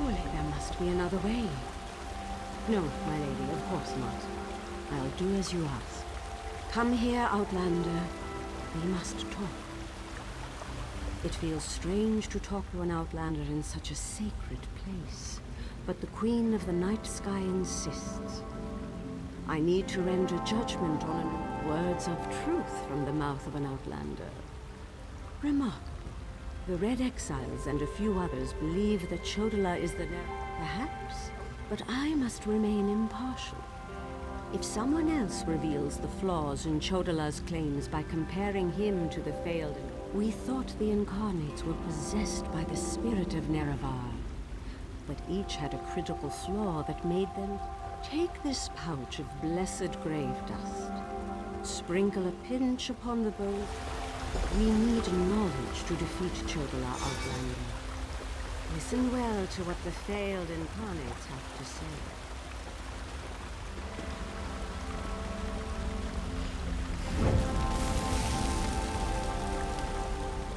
Surely there must be another way. No, my lady, of course not. I'll do as you ask. Come here, Outlander. We must talk. It feels strange to talk to an Outlander in such a sacred place, but the Queen of the Night Sky insists. I need to render judgment on words of truth from the mouth of an Outlander. Remarkable. The Red Exiles and a few others believe that Chodola is the perhaps, but I must remain impartial. If someone else reveals the flaws in Chodola's claims by comparing him to the failed, we thought the Incarnates were possessed by the spirit of Nerevar. But each had a critical flaw that made them take this pouch of blessed grave dust. Sprinkle a pinch upon the bowl. We need knowledge to defeat Chodola, Outlander. Listen well to what the failed Incarnates have to say.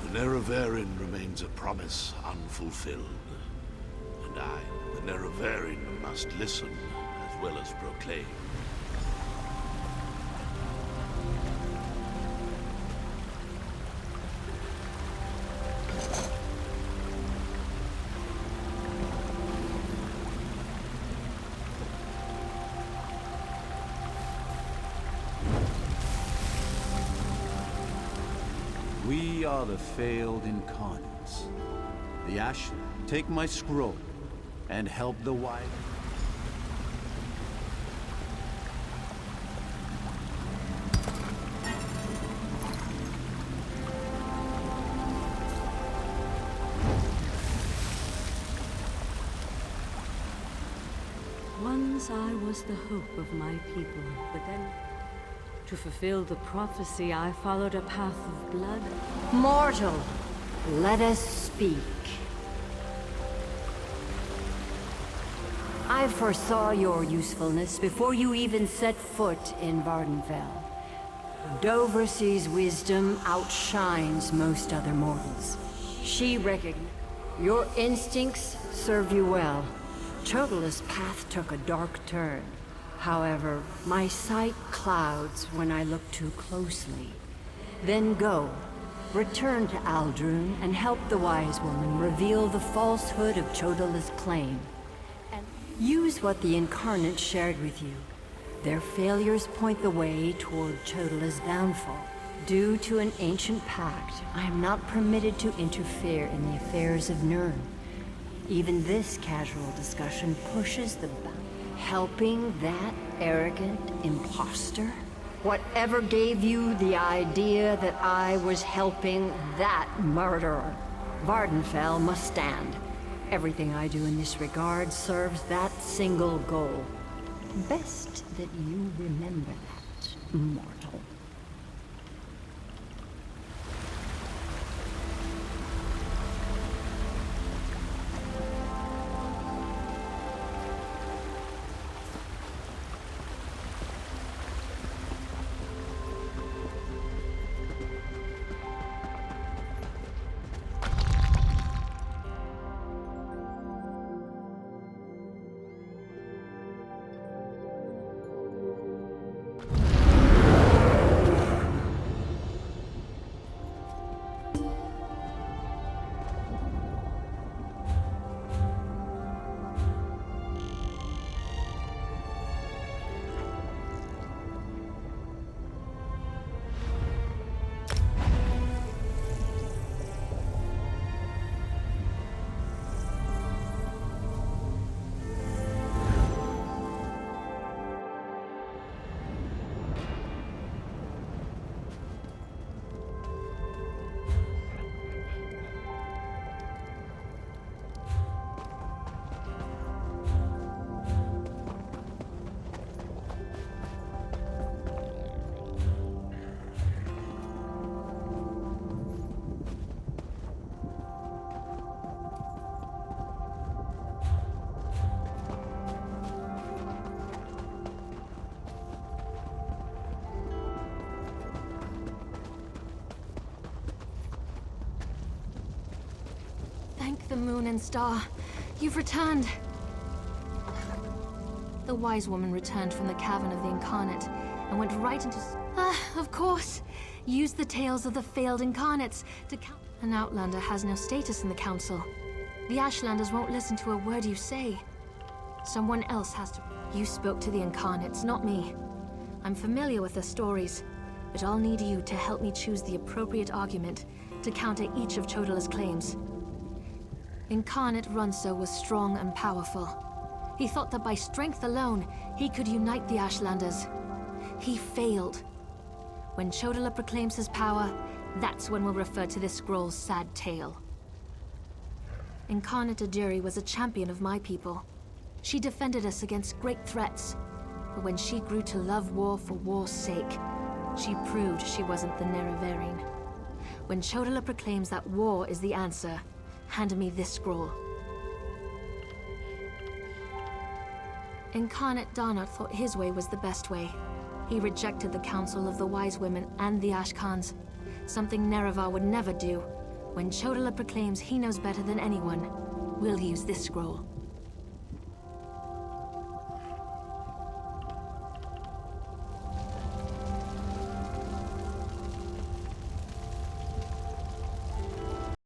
The Nerevarin remains a promise unfulfilled. And I, the Nerevarin, must listen as well as proclaim. We are the failed Incarnates. The Ash, take my scroll and help the wise. Once I was the hope of my people, but then, to fulfill the prophecy, I followed a path of blood. Mortal, let us speak. I foresaw your usefulness before you even set foot in Vardenfell. Doversee's wisdom outshines most other mortals. She recognized your instincts served you well. Chodola's path took a dark turn. However, my sight clouds when I look too closely. Then go. Return to Ald'ruhn and help the wise woman reveal the falsehood of Chodola's claim. And use what the Incarnate shared with you. Their failures point the way toward Chodola's downfall. Due to an ancient pact, I am not permitted to interfere in the affairs of Nirn. Even this casual discussion pushes the boundaries. Helping that arrogant imposter? Whatever gave you the idea that I was helping that murderer? Vardenfell must stand. Everything I do in this regard serves that single goal. Best that you remember that, mortal. Thank the moon and star. You've returned. The wise woman returned from the Cavern of the Incarnate and went right into... of course. Used the tales of the failed Incarnates to count... An Outlander has no status in the Council. The Ashlanders won't listen to a word you say. Someone else has to... You spoke to the Incarnates, not me. I'm familiar with their stories, but I'll need you to help me choose the appropriate argument to counter each of Chodala's claims. Incarnate Runso was strong and powerful. He thought that by strength alone, he could unite the Ashlanders. He failed. When Chodala proclaims his power, that's when we'll refer to this scroll's sad tale. Incarnate Aduri was a champion of my people. She defended us against great threats. But when she grew to love war for war's sake, she proved she wasn't the Nerevarine. When Chodala proclaims that war is the answer, hand me this scroll. Incarnate Darnot thought his way was the best way. He rejected the counsel of the Wise Women and the Ashkans, something Nerevar would never do. When Chodala proclaims he knows better than anyone, we'll use this scroll.